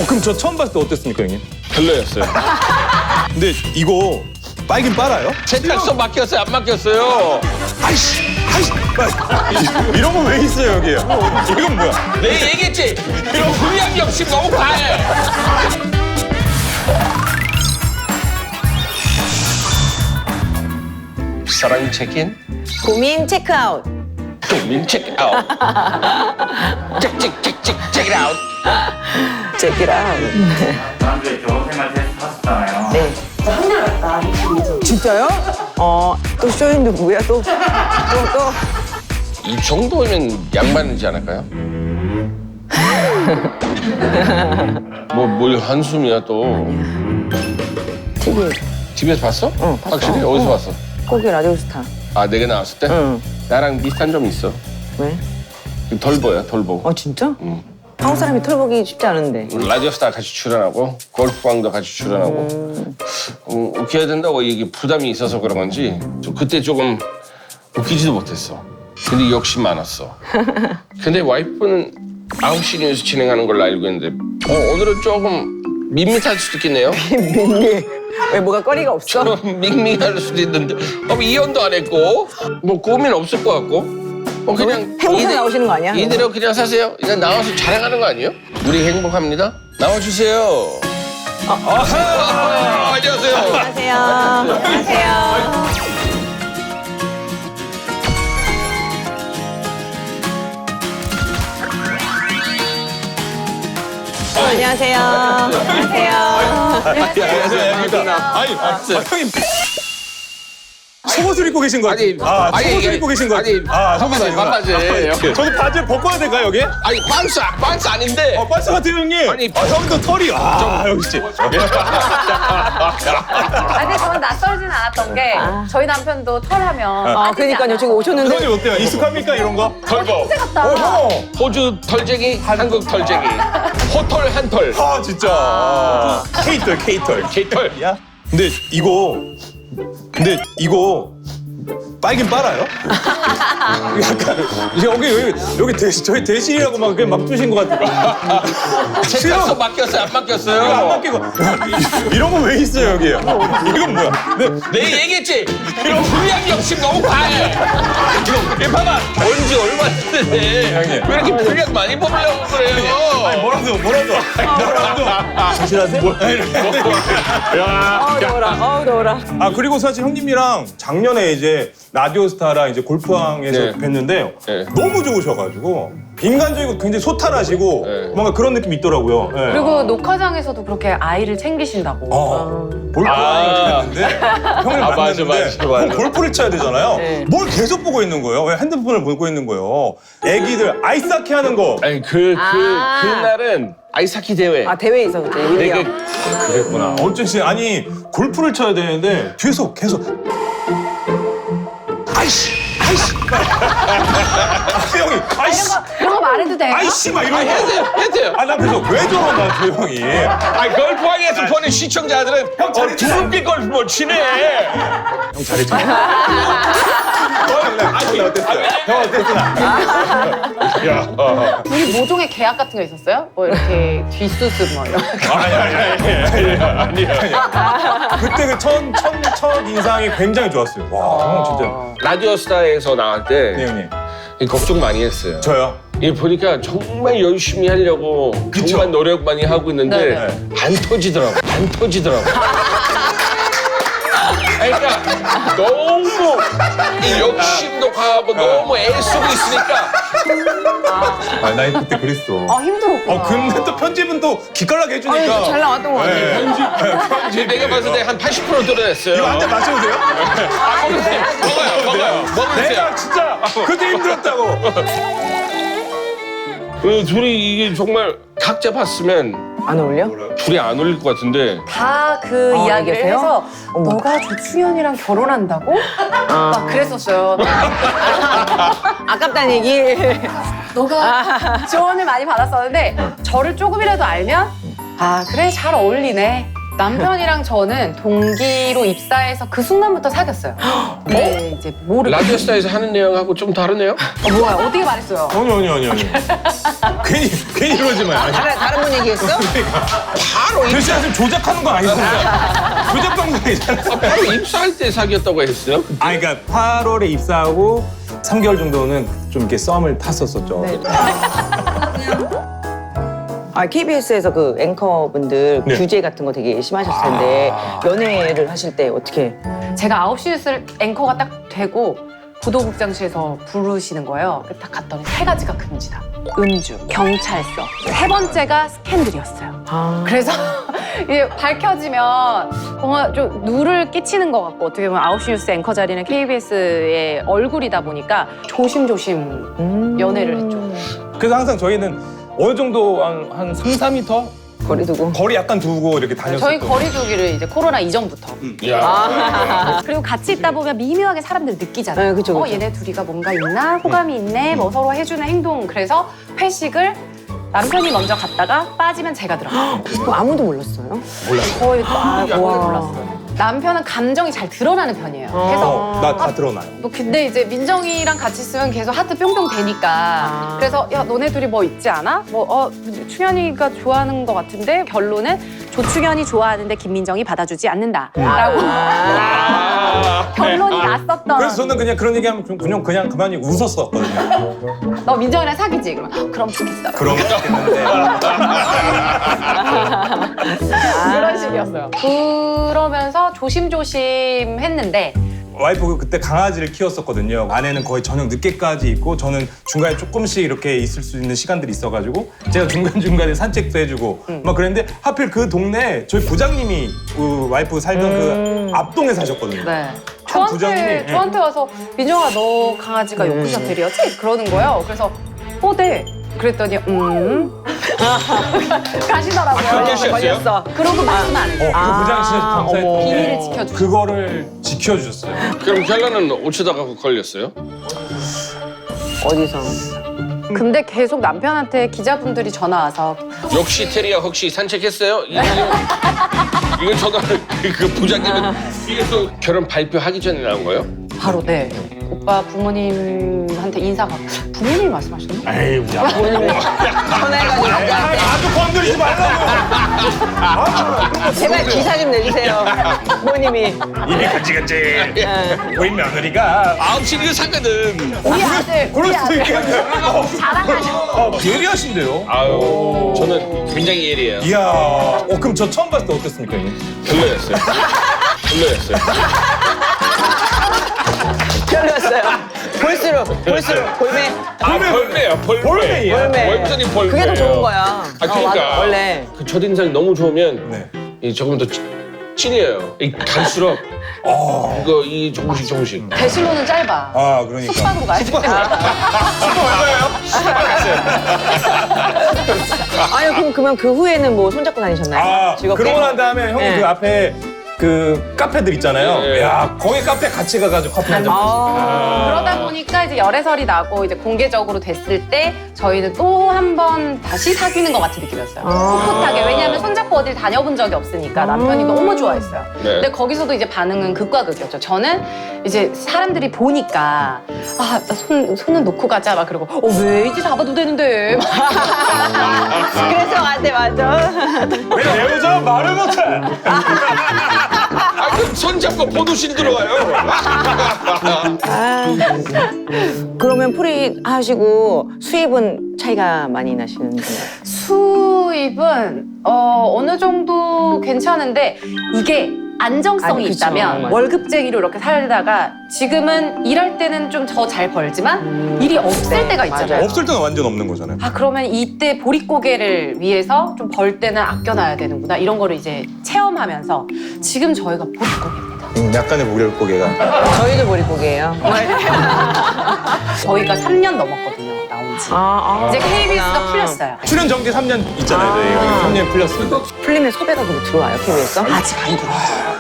그럼 저 처음 봤을 때 어땠습니까, 형님? 별로였어요. 근데 이거 빨긴 빨아요? 세탁소 맡겼어요, 안 맡겼어요? 아이씨! 이런 거 왜 있어요, 여기? 이건 뭐야? 내가 얘기했지? 이런 불량 욕심 너무 과해. 사랑 체크인, 고민 체크아웃. 고민 체크아웃. 찍찍찍찍 체크아웃. 체크아웃. 지난주에 겨울생활 테스트 하셨잖아요. 네. 진짜요? 또 쇼인 누구야? 또. 이 정도면 양반이지 않을까요? 뭘 한숨이야 또. TV. 집에서 봤어? 응, 봤어. 확실히? 어디서 봤어? 거기 라디오스타. 아, 내가 나왔을 때? 응. 나랑 비슷한 점이 있어. 왜? 덜 보여, 덜 보. 진짜? 응. 한국 사람이 털보기 쉽지 않은데. 라디오스타 같이 출연하고 골프왕도 같이 출연하고 웃겨야 된다고 이게 부담이 있어서 그런 건지 그때 조금 웃기지도 못했어. 근데 욕심 많았어. 근데 와이프는 9시 뉴스 진행하는 걸로 알고 있는데 오늘은 조금 밋밋할 수도 있겠네요. 민니. 왜 뭐가 거리가 없어? 좀 밍밍할 수도 있는데 이혼도 안 했고 뭐 고민 없을 것 같고 그냥 행복하게 나오시는 거 아니야? 이대로 그냥 사세요. 그냥 나와서 자랑하는 거 아니에요? 우리 행복합니다. 나와주세요. 안녕하세요. 안녕하세요. 안녕하세요. 안녕하세요. 안녕하세요. 아니, 형님. 속옷을 입고 계신 거 같아요. 속옷을 입고 계신 거 같아요. 속옷 아니고 반바지. 저도 바지 벗고 와야 될까요, 여기? 아니 반스 아닌데. 반스 같아요, 형님. 아니, 형도 털이. 역시. 근데 저는 낯설진 않았던 게 저희 남편도 털하면 그러니까요. 지금 오셨는데. 형님 어때요? 익숙합니까, 이런 거? 털보. 같다. 호주 털쟁이, 한국 털쟁이. 호털 한털. 진짜. K털. 개털. 야. 근데 이거 빨긴 빨아요? 약간 여기 저희 대실이라고 막 주신 것 같아요. 세탁소 맡겼어요, 안 맡겼어요? 이거 안 맡기고 이런 거 왜 있어요, 여기? 이건 뭐야? 내가 얘기했지? 이런 불량 욕심 너무 과해. 이거 봐봐. 언제 얼마 됐는데 왜 이렇게 불량 많이 뽑으려고 그래요? 아니 뭐라도 사실하세요? 더워라. 그리고 사실 형님이랑 작년에 이제 라디오스타랑 이제 골프왕에서 네. 뵀는데 네. 너무 좋으셔가지고 인간적이고 굉장히 소탈하시고 네. 뭔가 그런 느낌이 있더라고요. 네. 그리고 녹화장에서도 그렇게 아이를 챙기신다고. 골프왕을 했는데 형을 맞아, 만났는데 맞아, 맞아. 형 골프를 쳐야 되잖아요. 네. 뭘 계속 보고 있는 거예요? 왜 핸드폰을 보고 있는 거예요? 애기들 아이스하키 하는 거. 아니 그날은 아이스하키 대회. 대회에 있어, 그때. 내가 그랬구나. 어쩐지 아니 골프를 쳐야 되는데 뒤에서 계속 아이씨 형이 아이씨 이런 거 말해도 돼요? 아이씨 막 이러고 해세요. 나 그래서 왜 저러나 저 형이 골프왕에서 보는 시청자들은 두릅빛 골프 못 치네. 형 잘했죠? 형 어땠어요? 형 어땠구나? 우리 모종의 계약 같은 거 있었어요? 뭐 이렇게 뒷수습 뭐 이런 거. 아니야. 그때 그 첫 인상이 굉장히 좋았어요. 와, 형 진짜. 라디오스타에서 나갈 때 네, 형님. 걱정 많이 했어요. 저요? 이 보니까 정말 열심히 하려고 그쵸? 정말 노력 많이 하고 있는데 네. 안 터지더라고. 그러니까 너무 이 욕심도 과하고 너무 애쓰고 있으니까 나 그때 그랬어. 힘들었구나. 근데 또 편집은 또 기깔나게 해주니까. 잘 나왔던 것 같아요. 내가 봤을 때 한 80% 뚫어냈어요. 이거 한 잔 마셔도 돼요? 먹으세요. 내가 진짜 그때 힘들었다고. 둘이 이게 정말 각자 봤으면 안 어울려? 둘이 안 어울릴 것 같은데 다 그 이야기를 알겠어요? 해서 어머. 너가 조충현이랑 결혼한다고? 막 그랬었어요. 아깝다는 얘기. 너가 지원을 많이 받았었는데 저를 조금이라도 알면 그래 잘 어울리네 남편이랑 저는 동기로 입사해서 그 순간부터 사귀었어요. 네, 이제 모르고. 라디오스타에서 하는 내용하고 좀 다르네요? 뭐야, 어떻게 말했어요? 아니. 괜히 이러지 마요. 아니, 다른 분 얘기했어? 바로 글씨 좀 조작하는 건 아니잖아. 조작 방송이잖아. 바로 입사할 때 사귀었다고 했어요? 그러니까 8월에 입사하고 3개월 정도는 좀 이렇게 썸을 탔었었죠. 네. KBS에서 그 앵커분들 네. 규제 같은 거 되게 심하셨을 텐데 연애를 하실 때 어떻게? 제가 9시 뉴스 앵커가 딱 되고 구도국장실에서 부르시는 거예요. 딱 갔더니 3가지가 금지다. 음주, 경찰서. 3번째가 스캔들이었어요. 그래서 이게 밝혀지면 뭔가 좀 누를 끼치는 것 같고 어떻게 보면 9시 뉴스 앵커 자리는 KBS의 얼굴이다 보니까 조심조심 연애를 했죠. 그래서 항상 저희는 어느 정도 한 3, 4m? 거리 두고. 거리 약간 두고 이렇게 다녔었죠. 저희 거리 두기를 이제 코로나 이전부터. 야. 그리고 같이 있다 보면 미묘하게 사람들 느끼잖아요. 네, 그쵸. 얘네 둘이가 뭔가 있나? 호감이 있네? 뭐 서로 해주는 행동. 그래서 회식을 남편이 먼저 갔다가 빠지면 제가 들어가요. 그거 아무도 몰랐어요? 거의 아무도 와. 몰랐어요. 남편은 감정이 잘 드러나는 편이에요. 그래서 나 다 드러나요. 뭐 근데 이제 민정이랑 같이 있으면 계속 하트 뿅뿅 되니까 그래서 야 너네 둘이 뭐 있지 않아? 충현이가 좋아하는 것 같은데 결론은 조충현이 좋아하는데 김민정이 받아주지 않는다라고 결론이 났었던. 그래서 저는 그냥 그런 얘기하면 그냥 가만히 웃었었거든요. 너 민정이랑 사귀지? 그럼 좋겠어. 그런 거 같겠는데. 그런 식이었어요. 그러면서 조심조심 했는데 와이프 그때 강아지를 키웠었거든요. 아내는 거의 저녁 늦게까지 있고 저는 중간에 조금씩 이렇게 있을 수 있는 시간들이 있어가지고 제가 중간중간에 산책도 해주고 막 그랬는데 하필 그 동네에 저희 부장님이 그 와이프 살던 그 앞동에 사셨거든요. 네. 참 부장님이. 저한테 와서 민정아 너 강아지가 요크셔테리어지? 그러는 거예요. 그래서 네. 그랬더니 가시더라고요. 그렇게 하셨어요? 걸렸어. 그러고 말씀 안 해요. 그 부장님 진짜 감사했던 게 비밀을 지켜주셨어요. 그거를 지켜주셨어요. 그럼 결론은 어쩌다가 걸렸어요? 어디서? 근데 계속 남편한테 기자분들이 전화 와서 역시 테리야 혹시 산책했어요? 이거 전화를 그 부장님은 뒤에서 결혼 발표하기 전에 나온 거예요? 바로 네. 오빠 부모님한테 인사가 부모님이 말씀하셨나? 에이 우리 아빠. 전화해가지고 아주 건드리지 말라고. 제발 기사 좀 내주세요. 부모님이. 입이 간지간지. 우리 며느리가 9시 이거 사거든. 우리 아들 그럴 수도 있겠네. 자랑하셔. 예리하신데요? 아유, 저는 굉장히 예리해요. 이야. 그럼 저 처음 봤을 때 어땠습니까, 형님? 별로였어요. 별로였어요. 별로였어요. 볼수록 골매. 벌매요, 벌매. 벌매예요? 완전히 벌매. 그게 더 좋은 거야. 아, 그러니까. 맞아, 원래. 그 첫인상이 너무 좋으면 네. 이 조금 더 찐이에요. 이 갈수록 이거 이 조금씩. 배실로는 짧아. 아, 그러니까. 숙박으로 가야 돼. 아니 그러면 그 후에는 뭐 손잡고 다니셨나요? 아, 즐겁게? 그러고 난 다음에 형님 네. 그 앞에 그 카페들 있잖아요. 네. 야, 거기 카페 같이 가가지고 커피 한잔 마시고. 그러다 보니까 이제 열애설이 나고 이제 공개적으로 됐을 때 저희는 또 한 번 다시 사귀는 것 같이 느껴졌어요. 꿋꿋하게. 왜냐하면 손잡고 어딜 다녀본 적이 없으니까 남편이 너무 좋아했어요. 네. 근데 거기서도 이제 반응은 극과 극이었죠. 저는 이제 사람들이 보니까 나 손은 놓고 가자 막 그러고 왜 이제 잡아도 되는데 그래서 안돼 맞아. 왜 내 여자 말을 못해? 아, 그럼 손잡고 보도실 들어와요. 그러면 프리 하시고 수입은 차이가 많이 나시는 거예요? 수입은 어느 정도 괜찮은데 이게 안정성이 아니, 그쵸. 있다면 맞아. 월급쟁이로 이렇게 살다가 지금은 일할 때는 좀 더 잘 벌지만 일이 없을 네, 때가 있잖아요. 맞아요. 없을 때는 완전 없는 거잖아요. 그러면 이때 보릿고개를 위해서 좀 벌 때는 아껴놔야 되는구나 이런 거를 이제 체험하면서 지금 저희가 보릿고개입니다. 약간의 무료고개가. 저희도 머릿고개예요. 저희가 3년 넘었거든요 나온 지. 이제 그렇구나. KBS가 풀렸어요. 출연 정지 3년 있잖아요. 저희 3년 풀렸습니다. 풀리면 섭외가 그거 들어와요 KBS? 아직 안 들어요.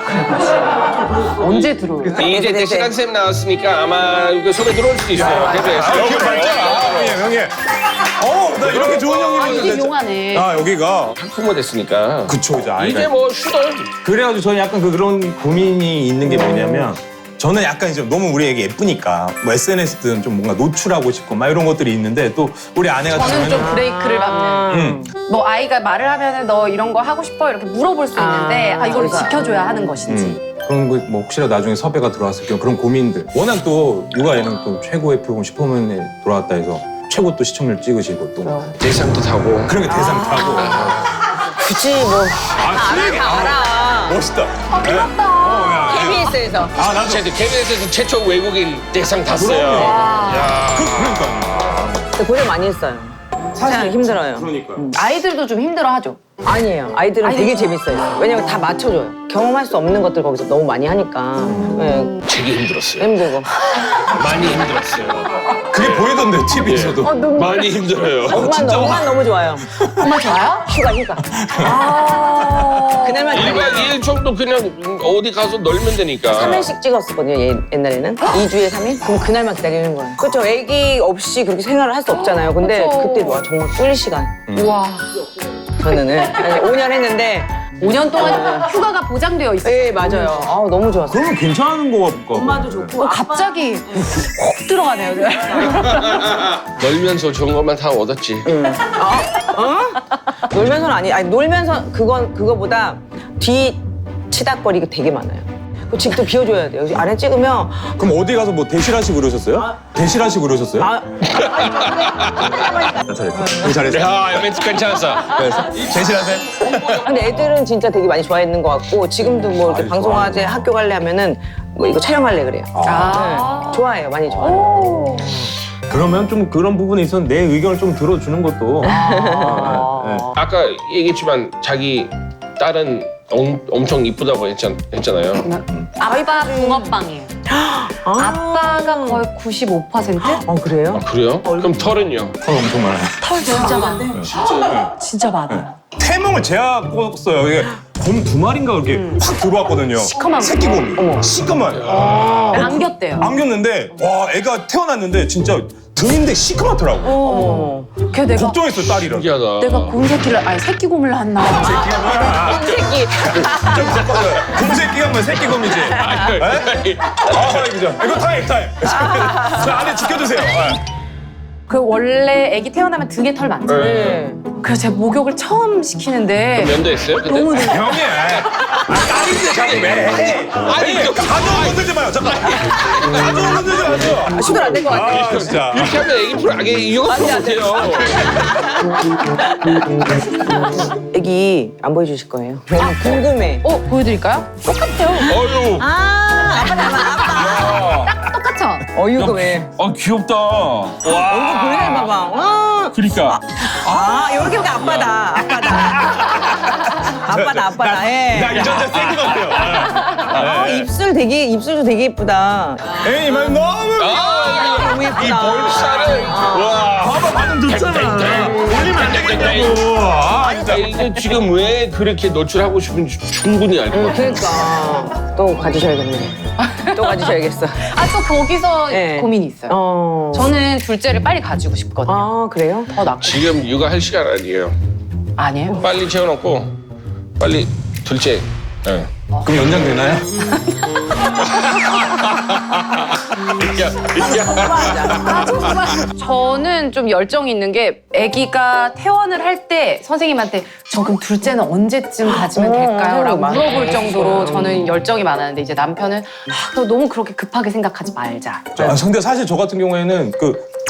언제 들어올? 이제 대시간 쌤 나왔으니까 아마 그 소개 들어올 수도 있어요. KBS. 여기 맞죠? 형님. 나 이렇게 좋은 형님이 되게 용하네. 여기가. 학부모 됐으니까. 그쵸, 이제 아이가. 이제 뭐 슈돌. 그래가지고 저는 약간 그런 고민이 있는 게 뭐냐면 저는 약간 이제 너무 우리 애기 예쁘니까 뭐 SNS든 좀 뭔가 노출하고 싶고 막 이런 것들이 있는데 또 우리 아내가 저는 좀 브레이크를 밟는. 뭐 아이가 말을 하면은 너 이런 거 하고 싶어 이렇게 물어볼 수 있는데 이걸 지켜줘야 하는 것인지. 그런 거 뭐 혹시라도 나중에 섭외가 들어왔을 경우 그런 고민들. 워낙 또 육아 예능 또 최고의 프로그램 슈퍼맨에 돌아왔다 해서 최고 또 시청률 찍으시고 또 대상도 타고. 그런 게 대상 타고. 굳이 뭐 알아. 멋있다. 부럽다. KBS에서 나도. KBS에서 최초 외국인 대상 탔어요. 그러니까. 근데 고생 많이 했어요. 사실 힘들어요. 그러니까. 아이들도 좀 힘들어하죠. 아니에요. 아이들은 되게 재밌어요. 왜냐면 다 맞춰줘요. 경험할 수 없는 것들 거기서 너무 많이 하니까. 네, 되게 힘들었어요. 힘들고. 많이 힘들었어요. 그게 보이던데 TV에서도. 많이 힘들어요. 엄마 너무 좋아요. 엄마 좋아요? 휴가. 그날만 1박 2일 정도 그냥 어디 가서 놀면 되니까. 3일씩 찍었었거든요, 옛날에는. 2주에 3일? 그럼 그날만 기다리는 거예요. 그렇죠. 애기 없이 그렇게 생활을 할 수 없잖아요. 근데 그쵸. 그때 와 정말 꿀 시간. 우와. 저는 5년 했는데 5년 동안 휴가가 보장되어 있어요. 예, 맞아요. 너무 좋았어요. 그러면 괜찮은 거 같고. 엄마도 좋고 갑자기 훅 들어가네요. 놀면서 좋은 것만 다 얻었지. 놀면서는 아니 놀면서 그거보다 뒤 치닥거리가 되게 많아요. 그 집도 비워줘야 돼요. 여기 안에 찍으면 그럼 어디 가서 뭐 대실하시고 그러셨어요? 대실하시고 그러셨어요? 잘했어. 잘했어. 야, 멘트 괜찮았어. 대실하세요? 근데 애들은 진짜 되게 많이 좋아했는 것 같고 지금도 뭐 이렇게 아이, 방송하재 학교 갈래 하면은 뭐 이거 촬영할래 그래요. 네, 좋아해요. 많이 좋아해요. 그러면 좀 그런 부분에 있어서 내 의견을 좀 들어주는 것도. 네. 아까 얘기했지만 자기 딸은 엄청 이쁘다고 했잖아요. 아빠 붕어빵이에요. 아빠가 거의 95%? 그래요? 그래요? 그럼 털은요? 털 엄청 많아요. 털 진짜 많아요. 진짜 많아요. 태몽을 제가 꿨어요. 이게 곰 2마리인가 그렇게 확 들어왔거든요. 시커먼 거. 새끼 곰이. 시커먼. 안겼대요. 안겼는데 와 애가 태어났는데 진짜 등인데 시커멓더라고. 걔 내가 걱정했어요 딸이라. 신기하다. 내가 곰새끼를 아니 새끼 곰을 낳았나. 새끼. 좀 바꿔줘요. 곰새끼가 뭐 새끼 곰이지. 그죠. 이거 타임. 저 안에 지켜주세요. 그 원래 아기 태어나면 등에 털 많잖아요. 네. 그래서 제가 목욕을 처음 시키는데 면도했어요? 그때? 너무 형이 딸인데 자꾸 왜? 아니 가져온 건들지 마요. 잠깐. 가져온 건들지 마세요. 수술 안 될 것 같아. 진짜. 이렇게 하면 애기 프로 이거 프로 못해요. 애기 안 보여주실 거예요. 너무 궁금해. 보여드릴까요? 똑같아요. 어유. 똑같죠? 어이구 왜? 귀엽다. 얼굴 그래 봐봐. 그러니까. 여기 아빠다. 아빠다. 예. 나 유전자 센것 같아요. 입술도 되게 예쁘다. 에이, 말 너무. 너무 이 예쁘다. 볼살을. 와. 봐봐, 반응 좋잖아. 올리면 안 되겠다고. 진짜 이게 지금 왜 그렇게 노출하고 싶은지 충분히 알 것 같아. 그러니까 또 가지셔야겠네. 또 가지셔야겠어. 또 거기서 네. 고민이 있어요. 저는 둘째를 빨리 가지고 싶거든요. 그래요? 더 낫고. 지금 육아할 시간 아니에요. 아니에요? 빨리 재워놓고 빨리 둘째. 네. 그럼 연장되나요? 저는 좀 열정이 있는 게 아기가 퇴원을 할 때 선생님한테 저 그럼 둘째는 언제쯤 가지면 될까요? 라고 물어볼 정도로 저는 열정이 많았는데 이제 남편은 너 너무 그렇게 급하게 생각하지 말자. 근데 사실 저 같은 경우에는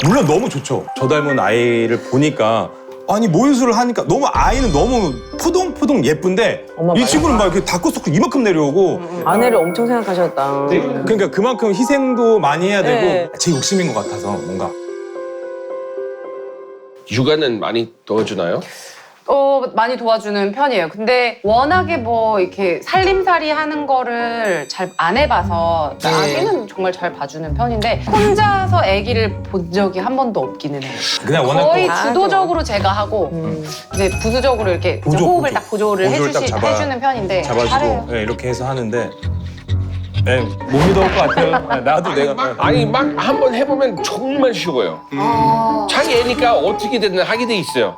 물론 너무 좋죠. 저 닮은 아이를 보니까 아니 모유수를 하니까 너무 아이는 너무 포동포동 예쁜데 이 친구는 막 이렇게 다크서클 이만큼 내려오고 아내를 엄청 생각하셨다. 그러니까 그만큼 희생도 많이 해야 되고 네. 제 욕심인 것 같아서 뭔가 육아는 많이 도와주나요? 많이 도와주는 편이에요. 근데 워낙에 뭐 이렇게 살림살이 하는 거를 잘 안 해봐서 네. 아기는 정말 잘 봐주는 편인데 혼자서 아기를 본 적이 한 번도 없기는 해요. 그냥 워낙 거의 또 주도적으로 제가 하고 이제 부수적으로 이렇게 호흡을 딱 보조를 딱 해주는 편인데 잡아주고 잘해요. 네, 이렇게 해서 하는데 네, 못 믿어올 것 같아요. 네, 나도 내가 아니 막 한번 해보면 정말 쉬워요. 자기 애니까 어떻게든 하게 돼 있어요.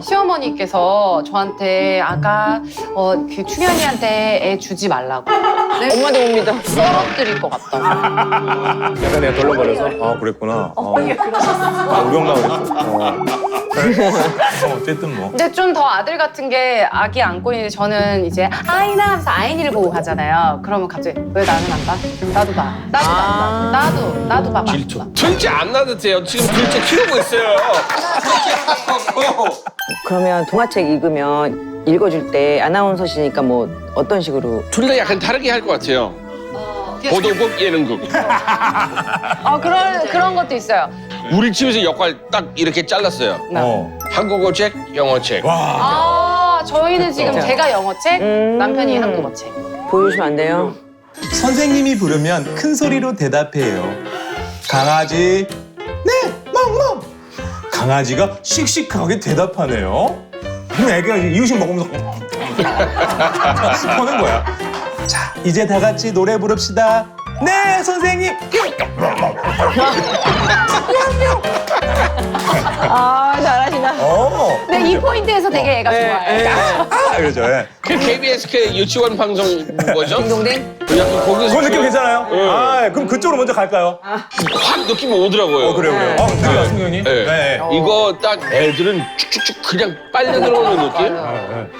시어머니께서 저한테 아까 그 충현이한테 애 주지 말라고. 네, 엄마도 못 믿어. 썰어드릴 것 같다. 약간 내가 덜렁거려서 아 그랬구나. 우리 엄마 그랬어. 어쨌든 뭐. 근데 좀 더 아들 같은 게 아기 안고 있는데 저는 이제 아이나 하면서 아이니를 보고 가잖아요. 그러면 갑자기 왜 나는 안 봐? 나도 봐. 나도 봐봐. 질투. 둘째 안 낳아도 돼요. 지금 둘째 키우고 있어요. 그러면 동화책 읽으면 읽어줄 때 아나운서시니까 뭐 어떤 식으로? 둘 다 약간 다르게 할 것 같아요. 보도국, 예능국. 그런 것도 있어요. 우리 집에서 역할 딱 이렇게 잘랐어요. 한국어 책, 영어 책. 아, 저희는 지금 진짜. 제가 영어 책, 남편이 한국어 책. 보여주시면 안 돼요? 선생님이 부르면 큰 소리로 대답해요. 강아지, 네, 멍멍. 강아지가 씩씩하게 대답하네요. 그럼 애기가 이유식 먹으면서 하는 거야. 자, 이제 다 같이 노래 부릅시다. 네, 선생님. 아, 잘하시나? 근데 이 포인트에서 되게 애가 좋아해요. 그러죠. 예. 그 KBS 그 유치원 방송 뭐죠? 딩동댕? 약간 거기서 그 느낌 괜찮아요? 그럼 그쪽으로 먼저 갈까요? 확 느낌이 오더라고요. 그래요. 그래요. 승현이? 네. 이거 딱 애들은 쭉쭉쭉 그냥 빨려 들어오는 느낌?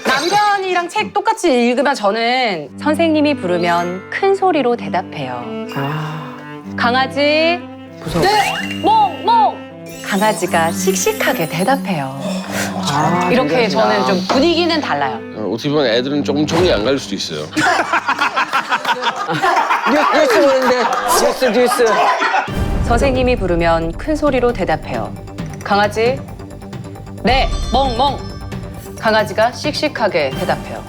남편이랑 책 똑같이 읽으면 저는 선생님이 부르면 큰 소리로 대답해요. 강아지, 무서워. 네, 멍멍. 강아지가 씩씩하게 대답해요. 이렇게 저는 좀 분위기는 달라요. 어떻게 보면 애들은 조금 정이 안 갈 수도 있어요. 뉴스 보는데 뉴스. 선생님이 부르면 큰 소리로 대답해요. 강아지, 네, 멍멍. 강아지가 씩씩하게 대답해요.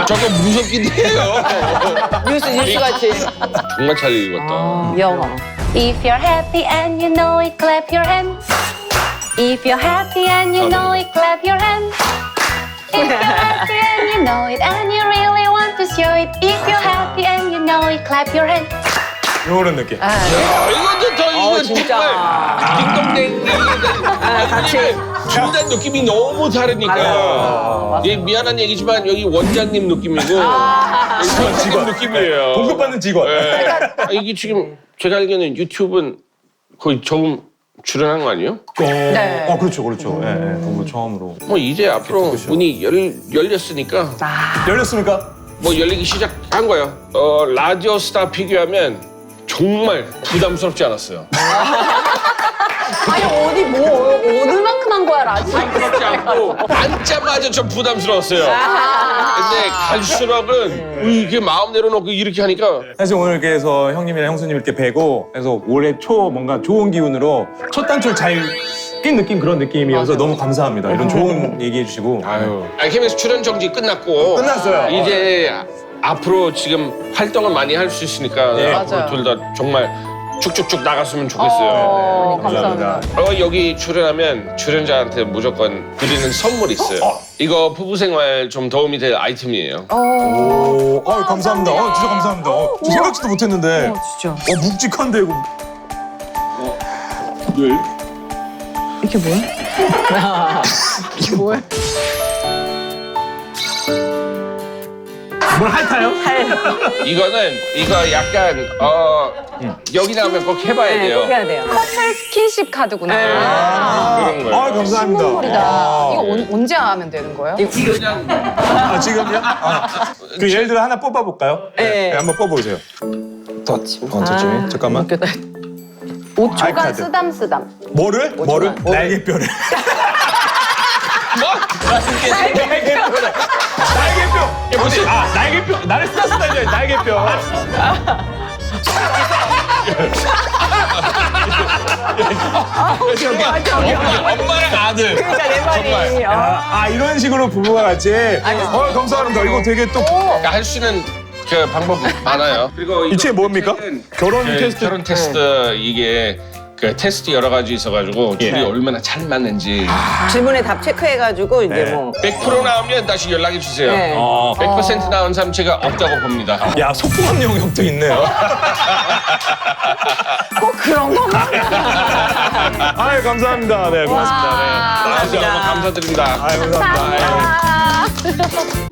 잠깐 무섭긴 해요. 뉴스 같이. 정말 잘 읽었다. 영어. If you're happy and you know it, clap your hands. If you're happy and you know it, clap your hands. If you're happy and you know it, and you really want to show it. If you're happy and you know it, clap your hands. 이런 느낌. 이것도 더 이거 진짜. 정말 딩동댕 같이. 둘다 느낌이 너무 다르니까 이게 미안한 얘기지만 여기 원장님 느낌이고 여기 선생님 느낌이에요. 공급받는 직원. 네. 이게 지금 제가 알기로는 유튜브는 거의 처음 출연한 거 아니에요? 네. 그렇죠. 예, 그거 처음으로. 뭐 이제 앞으로 문이 열렸으니까 열렸습니까? 뭐 열리기 시작한 거예요. 라디오 스타 비교하면 정말 부담스럽지 않았어요. 아니 어디 어느 만큼 한 거야 라디오. 부담스럽지 않고 앉자마자 좀 부담스러웠어요. 근데 갈수록은 이게 마음 내려놓고 이렇게 하니까 사실 오늘 이렇게 해서 형님이랑 형수님 이렇게 뵈고 그래서 올해 초 뭔가 좋은 기운으로 첫 단추를 잘 낀 느낌 그런 느낌이어서 너무 감사합니다. 이런 좋은 얘기해 주시고. KBS 출연 정지 끝났고 끝났어요. 이제 앞으로 지금 활동을 많이 할 수 있으니까 앞으로 맞아요. 둘 다 정말 쭉쭉쭉 나갔으면 좋겠어요. 감사합니다. 여기 출연하면 출연자한테 무조건 드리는 선물이 있어요. 이거 부부 생활 좀 도움이 될 아이템이에요. 오, 감사합니다. 진짜 감사합니다. 저 생각지도 못했는데. 진짜. 묵직한데 이거. 이게 뭐야? 이게 뭐야? 뭘 핥아요? 이거 약간 여기 나오면 꼭 해봐야 네, 돼요. 꼭 해야 돼요. 커플 스킨십 카드구나. 그런 거예요. 감사합니다. 선물이다. 이거 언제 하면 되는 거예요? 그냥 지금요? 그 예를 들어 하나 뽑아볼까요? 네. 한번 뽑아보세요. 저쯤에 잠깐만. 웃겼다. 5초간 아이카드. 쓰담쓰담. 뭐를? 날개뼈를. 날개뼈. 날개뼈. 이게 뭐지? 날개뼈. 나를 쓰다 날개뼈. 엄마랑 아들. 그러니까 내 말이. 이런 식으로 부부가 같이. 감사합니다. 이거 되게 또. 그러니까 할 수 있는 그 방법 많아요. 그리고 이 책 뭡니까? 결혼 테스트. 결혼 테스트 이게 그 테스트 여러 가지 있어가지고 둘이 얼마나 잘 맞는지 질문에 답 체크해가지고 이제 뭐. 100% 나오면 다시 연락해 주세요. 네. 100% 나온 사람 제가 없다고 봅니다. 야, 속보감 영역도 있네요. 꼭 그런 것만. 아유, 감사합니다. 네, 고맙습니다. 네. 아주 너무 감사드립니다. 아유, 감사합니다. 아.